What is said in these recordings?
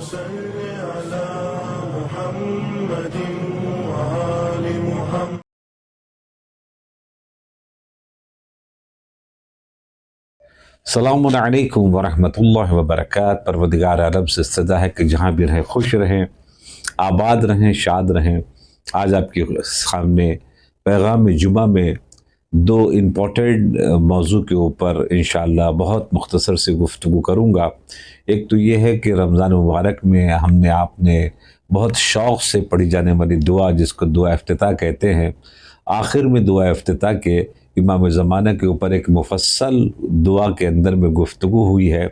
صل على محمد وآل محمد. السلام علیکم ورحمۃ اللہ وبرکاتہ۔ پروردگار عالم سے استدا ہے کہ جہاں بھی رہیں خوش رہیں، آباد رہیں، شاد رہیں۔ آج آپ کے سامنے پیغام جمعہ میں دو امپورٹنٹ موضوع کے اوپر انشاءاللہ بہت مختصر سے گفتگو کروں گا۔ ایک تو یہ ہے کہ رمضان مبارک میں آپ نے بہت شوق سے پڑھی جانے والی دعا، جس کو دعا افتتاح کہتے ہیں، آخر میں دعا افتتاح کے امام زمانہ کے اوپر ایک مفصل دعا کے اندر میں گفتگو ہوئی ہے۔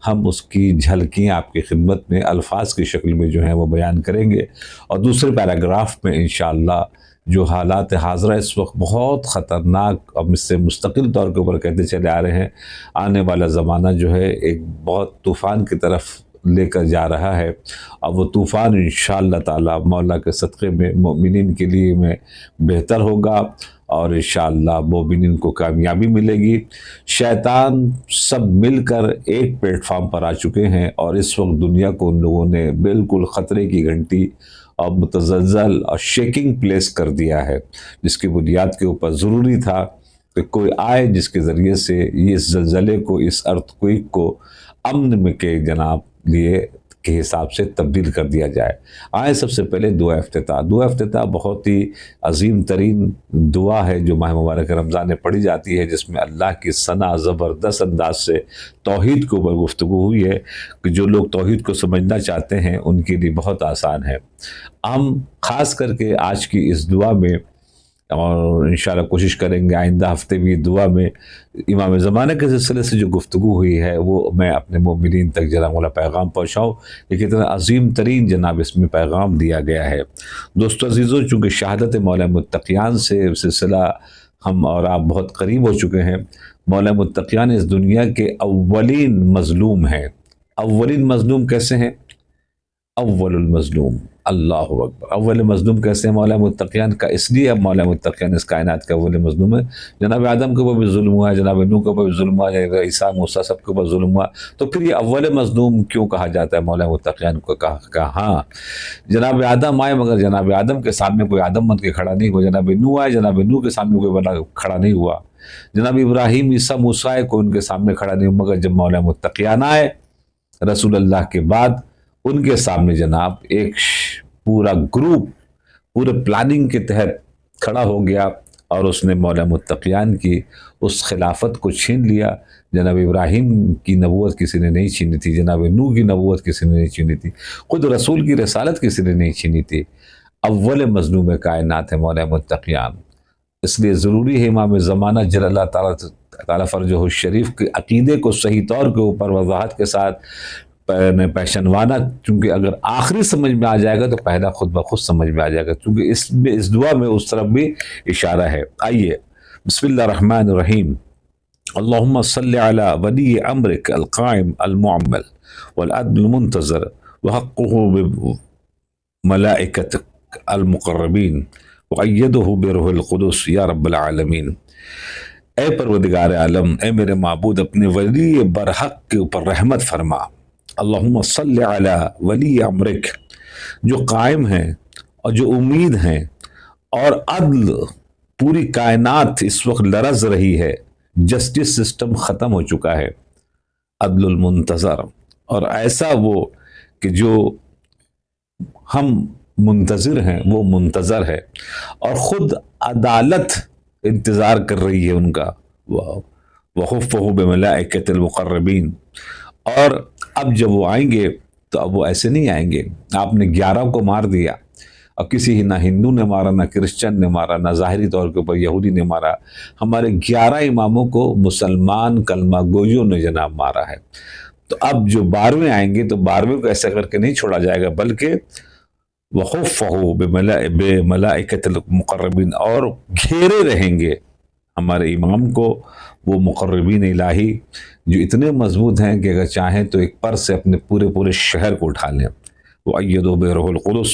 ہم اس کی جھلکیاں آپ کی خدمت میں الفاظ کی شکل میں جو ہیں وہ بیان کریں گے، اور دوسرے پیراگراف میں انشاءاللہ جو حالات حاضرہ اس وقت بہت خطرناک اور اس سے مستقل طور کے اوپر کہتے چلے آ رہے ہیں، آنے والا زمانہ جو ہے ایک بہت طوفان کی طرف لے کر جا رہا ہے، اور وہ طوفان انشاءاللہ تعالی مولا کے صدقے میں مومنین کے لیے میں بہتر ہوگا، اور انشاءاللہ مومنین کو کامیابی ملے گی۔ شیطان سب مل کر ایک پلیٹ فارم پر آ چکے ہیں، اور اس وقت دنیا کو ان لوگوں نے بالکل خطرے کی گھنٹی اور متزلزل اور شیکنگ پلیس کر دیا ہے، جس کی بنیاد کے اوپر ضروری تھا کہ کوئی آئے جس کے ذریعے سے اس زلزلے کو، اس ارتھ کوئک کو امن میں کے جناب لیے کے حساب سے تبدیل کر دیا جائے۔ آئے سب سے پہلے دعا افتتاح۔ دعا افتتاح بہت ہی عظیم ترین دعا ہے جو ماہ مبارک رمضان میں پڑھی جاتی ہے، جس میں اللہ کی ثنا زبردست انداز سے توحید کے اوپر گفتگو ہوئی ہے کہ جو لوگ توحید کو سمجھنا چاہتے ہیں ان کے لیے بہت آسان ہے۔ ہم خاص کر کے آج کی اس دعا میں، اور انشاءاللہ کوشش کریں گے آئندہ ہفتے بھی دعا میں امام زمانہ کے سلسلے سے جو گفتگو ہوئی ہے وہ میں اپنے مومنین تک جناب والا پیغام پہنچاؤں، لیکن اتنا عظیم ترین جناب اس میں پیغام دیا گیا ہے۔ دوستو عزیزو، چونکہ شہادت مولا متقیان سے سلسلہ ہم اور آپ بہت قریب ہو چکے ہیں، مولا متقیان اس دنیا کے اولین مظلوم ہیں۔ اولین مظلوم کیسے ہیں؟ اول المظلوم، اللہ اکبر۔ اول مظلوم کیسے ہیں مولا متقیان کا؟ اس لیے اب مولا متقیان اس کائنات کا اول مظلوم ہے۔ جناب آدم کے اوپر بھی ظلم ہوا ہے، جناب نوح کے اوپر بھی ظلم ہوا ہے، عیسیٰ موسیٰ سب کے اوپر ظلم ہوا، تو پھر یہ اول مظلوم کیوں کہا جاتا ہے مولا متقیان کو؟ کہا ہاں جناب آدم آئے، مگر جناب آدم کے سامنے کوئی آدم بن کے کھڑا نہیں ہوا۔ جناب نوح آئے، جناب نوح کے سامنے کوئی بنا کھڑا نہیں ہوا۔ جناب ابراہیم، عیسیٰ موسیٰ آئے، کوئی ان کے سامنے کھڑا نہیں ہوا، مگر جب مولا متقیان آئے رسول اللہ کے بعد، ان کے سامنے جناب ایک پورا گروپ پورے پلاننگ کے تحت کھڑا ہو گیا، اور اس نے مولا متقیان کی اس خلافت کو چھین لیا۔ جناب ابراہیم کی نبوت کسی نے نہیں چھینی تھی، جناب نوح کی نبوت کسی نے نہیں چھینی تھی، خود رسول کی رسالت کسی نے نہیں چھینی تھی۔ اول مظلوم کائنات ہے مولا متقیان۔ اس لیے ضروری ہے امام زمانہ جل اللہ تعالیٰ فرجہ الشریف کے عقیدے کو صحیح طور کے اوپر وضاحت کے ساتھ پیشنوانا، چونکہ اگر آخری سمجھ میں آ جائے گا تو پہلا خود بخود سمجھ میں آ جائے گا، چونکہ اس دعا میں اس طرف بھی اشارہ ہے۔ آئیے بسم اللہ الرحمن الرحیم۔ اللہم صلی علی ولی امرک القائم المعمل والعدل المنتظر وحقہ بملائکتک المقربین وعیدہ بروح القدس یا رب العالمین۔ اے پروردگار عالم، اے میرے معبود، اپنے ولی برحق کے اوپر رحمت فرما۔ اللہم صلی علی ولی امرک، جو قائم ہیں اور جو امید ہیں، اور عدل، پوری کائنات اس وقت لرز رہی ہے، جسٹس سسٹم ختم ہو چکا ہے، عدل المنتظر، اور ایسا وہ کہ جو ہم منتظر ہیں وہ منتظر ہے، اور خود عدالت انتظار کر رہی ہے ان کا، وَخُفَّهُ بِمَلَائِكَةِ الْمُقَرَّبِينَ۔ اور اب جب وہ آئیں گے تو اب وہ ایسے نہیں آئیں گے۔ آپ نے 11 کو مار دیا، اور کسی ہی نہ ہندو نے مارا، نہ کرسچن نے مارا، نہ ظاہری طور کے اوپر یہودی نے مارا، ہمارے 11 اماموں کو مسلمان کلمہ گویوں نے جناب مارا ہے۔ تو اب جو 12ویں آئیں گے تو 12ویں کو ایسا کر کے نہیں چھوڑا جائے گا، بلکہ وَخُفَّهُ بِمَلَائِكَةِ الْمُقَرَّبِينَ، اور گھیرے رہیں گے ہمارے امام کو وہ مقربین الہی جو اتنے مضبوط ہیں کہ اگر چاہیں تو ایک پر سے اپنے پورے شہر کو اٹھا لیں۔ وَأَيَّدُوا بِرُوحِ الْقُدُسِ،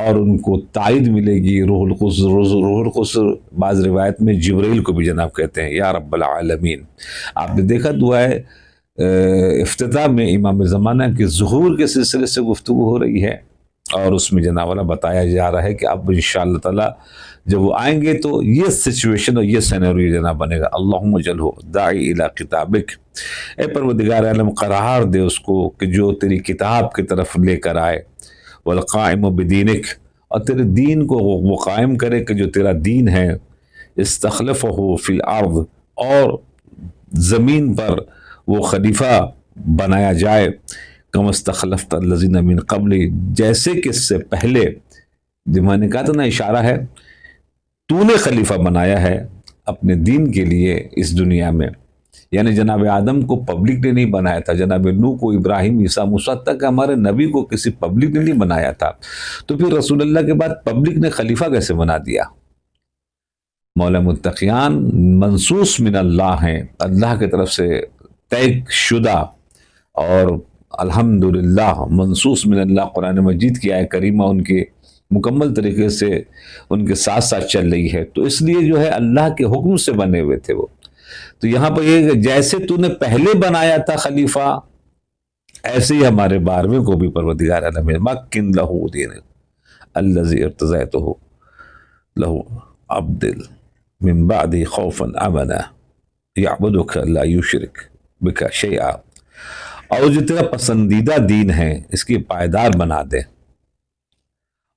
اور ان کو تائید ملے گی روح القدس۔ روح القدس بعض روایت میں جبرائیل کو بھی جناب کہتے ہیں، یا رب العالمین۔ آپ نے دیکھا دعائے افتتاح میں امام زمانہ کے ظہور کے سلسلے سے گفتگو ہو رہی ہے، اور اس میں جناب والا بتایا جا رہا ہے کہ اب انشاءاللہ تعالیٰ جب وہ آئیں گے تو یہ سچویشن اور یہ سینیریو جناب بنے گا۔ اللہم اجعلہ داعی الی کتابک، اے پروردگار عالم قرار دے اس کو کہ جو تیری کتاب کی طرف لے کر آئے، والقائم بدینک، اور تیرے دین کو وہ قائم کرے کہ جو تیرا دین ہے، استخلفہ فی الارض، اور زمین پر وہ خلیفہ بنایا جائے، کم استخلفت الذین من قبل، جیسے کہ اس سے پہلے، جو میں نے کہا تھا نا اشارہ ہے، تو نے خلیفہ بنایا ہے اپنے دین کے لیے اس دنیا میں، یعنی جناب آدم کو پبلک نے نہیں بنایا تھا، جناب نوح کو، ابراہیم، عیسیٰ، موسیٰ تک ہمارے نبی کو کسی پبلک نے نہیں بنایا تھا، تو پھر رسول اللہ کے بعد پبلک نے خلیفہ کیسے بنا دیا؟ مولا متقیان منصوص من اللہ ہیں، اللہ کی طرف سے طے شدہ، اور الحمدللہ منصوص من اللہ، قرآن مجید کی آیت کریمہ ان کے مکمل طریقے سے ان کے ساتھ ساتھ چل رہی ہے، تو اس لیے جو ہے اللہ کے حکم سے بنے ہوئے تھے وہ۔ تو یہاں پر یہ کہ جیسے تو نے پہلے بنایا تھا خلیفہ، ایسے ہی ہمارے 12ویں کو بھی پروردگار عالم مکن لہو دین الذی ارتضیتہ لہو عبدل من بعد خوفا امنا یعبدک لا یشرک بک شیئا، اور جو تیرا پسندیدہ دین ہے اس کی پائیدار بنا دے،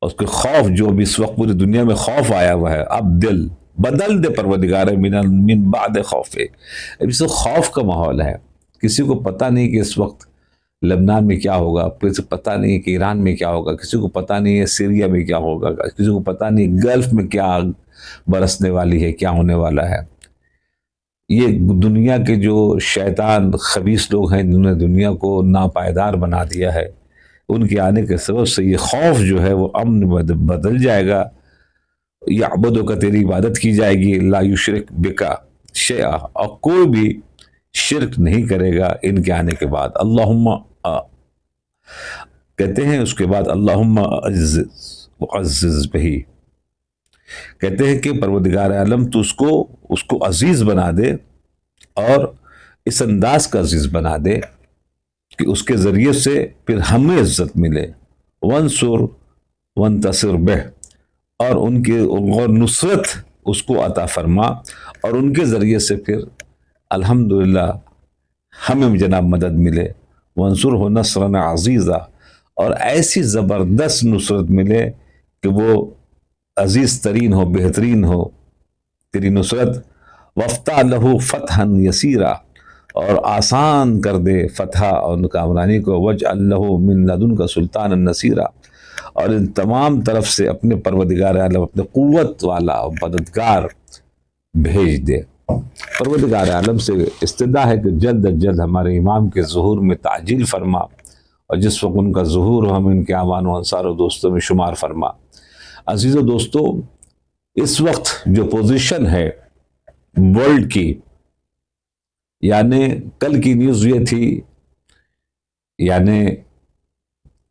اس کے خوف جو بھی اس وقت پوری دنیا میں خوف آیا ہوا ہے، اب دل بدل دے پروردگار من بعد خوف، اب اس خوف کا ماحول ہے، کسی کو پتہ نہیں کہ اس وقت لبنان میں کیا ہوگا، کسی کو پتہ نہیں کہ ایران میں کیا ہوگا، کسی کو پتہ نہیں ہے سیریا میں کیا ہوگا، کسی کو پتہ نہیں گلف میں کیا برسنے والی ہے، کیا ہونے والا ہے۔ یہ دنیا کے جو شیطان خبیث لوگ ہیں جنہوں نے دنیا کو ناپائیدار بنا دیا ہے، ان کے آنے کے سبب سے یہ خوف جو ہے وہ امن بدل جائے گا، یعبدو کا تیری عبادت کی جائے گی، لا یشرک بکا شیئا، اور کوئی بھی شرک نہیں کرے گا ان کے آنے کے بعد۔ اللہم کہتے ہیں اس کے بعد اللہم عزز بہی، کہتے ہیں کہ پروردگار عالم تو اس کو عزیز بنا دے، اور اس انداز کا عزیز بنا دے کہ اس کے ذریعے سے پھر ہمیں عزت ملے، وانصر وانتصر بہ، اور ان کے اور نصرت اس کو عطا فرما، اور ان کے ذریعے سے پھر الحمدللہ ہمیں جناب مدد ملے، وانصر ہو نصرا عزیزا، اور ایسی زبردست نصرت ملے کہ وہ عزیز ترین ہو، بہترین ہو تیری نصرت، وفتح لہو فتحا یسیرا، اور آسان کر دے فتح اور کامرانی کو، وجعل لہو من لدنک سلطانا نصیرا، اور ان تمام طرف سے اپنے پروردگار عالم اپنے قوت والا مددگار بھیج دے۔ پروردگار عالم سے استدعا ہے کہ جلد از جلد ہمارے امام کے ظہور میں تعجیل فرما، اور جس وقت ان کا ظہور ہو ہم ان کے اعوان و انصار و دوستوں میں شمار فرما۔ عزیز و دوستو، اس وقت جو پوزیشن ہے ورلڈ کی، یعنی کل کی نیوز یہ تھی، یعنی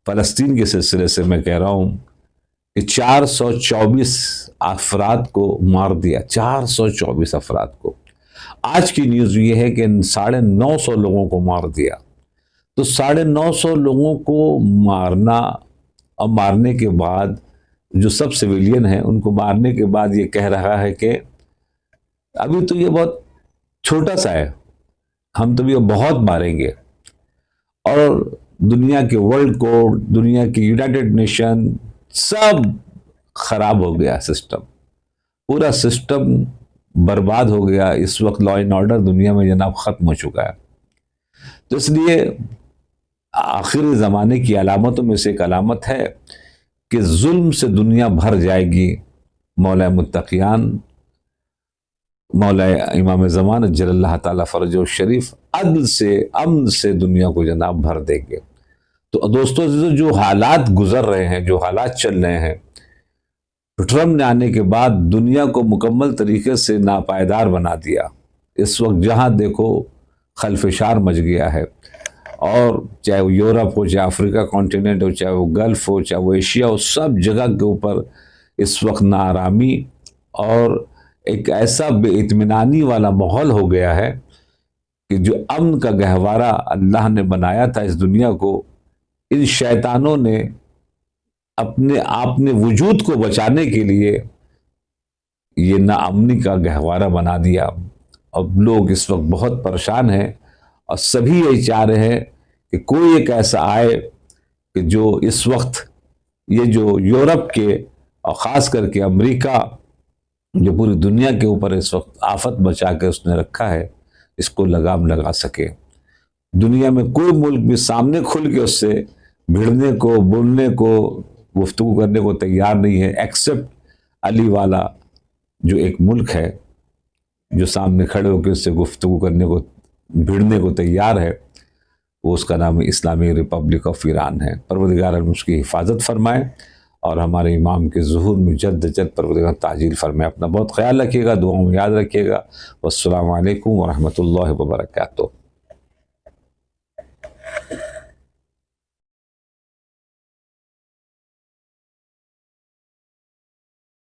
فلسطین کے سلسلے سے میں کہہ رہا ہوں کہ 424 افراد کو مار دیا، 424 افراد کو۔ آج کی نیوز یہ ہے کہ 950 لوگوں کو مار دیا۔ تو 950 لوگوں کو مارنا، اور مارنے کے بعد جو سب سویلین ہیں ان کو مارنے کے بعد یہ کہہ رہا ہے کہ ابھی تو یہ بہت چھوٹا سا ہے، ہم تو یہ بہت ماریں گے، اور دنیا کے ورلڈ کوڈ، دنیا کی یونائٹڈ نیشن سب خراب ہو گیا، سسٹم، پورا سسٹم برباد ہو گیا۔ اس وقت لا اینڈ آرڈر دنیا میں جناب ختم ہو چکا ہے۔ تو اس لیے آخری زمانے کی علامتوں میں سے ایک علامت ہے کہ ظلم سے دنیا بھر جائے گی۔ مولا متقیان، مولا امام زمان اجل اللہ تعالیٰ فرجہ الشریف عدل سے، امن سے دنیا کو جناب بھر دیں گے۔ تو دوستو، جو حالات گزر رہے ہیں، جو حالات چل رہے ہیں، ٹرمپ نے آنے کے بعد دنیا کو مکمل طریقے سے ناپائیدار بنا دیا۔ اس وقت جہاں دیکھو خلفشار مچ گیا ہے، اور چاہے وہ یورپ ہو، چاہے افریقہ کانٹیننٹ ہو، چاہے وہ گلف ہو، چاہے وہ ایشیا ہو، سب جگہ کے اوپر اس وقت ناآرامی اور ایک ایسا بے اطمینانی والا ماحول ہو گیا ہے کہ جو امن کا گہوارہ اللہ نے بنایا تھا اس دنیا کو، ان شیطانوں نے اپنے وجود کو بچانے کے لیے یہ ناامنی کا گہوارہ بنا دیا۔ اب لوگ اس وقت بہت پریشان ہیں اور سبھی یہی چاہ رہے ہیں کہ کوئی ایک ایسا آئے کہ جو اس وقت یہ جو یورپ کے اور خاص کر کے امریکہ جو پوری دنیا کے اوپر اس وقت آفت بچا کے اس نے رکھا ہے، اس کو لگام لگا سکے۔ دنیا میں کوئی ملک بھی سامنے کھل کے اس سے بھیڑنے کو، بولنے کو، گفتگو کرنے کو تیار نہیں ہے، ایکسپٹ علی والا جو ایک ملک ہے جو سامنے کھڑے ہو کے اس سے گفتگو کرنے کو، بھیڑنے کو تیار ہے، وہ اس کا نام اسلامی ریپبلک آف ایران ہے۔ پروردگار ہم اس کی حفاظت فرمائے اور ہمارے امام کے ظہور میں جلد جلد پروردگار تعجیل فرمائے۔ اپنا بہت خیال رکھیے گا، دعاؤں میں یاد رکھیے گا۔ والسلام علیکم ورحمۃ اللہ وبرکاتہ۔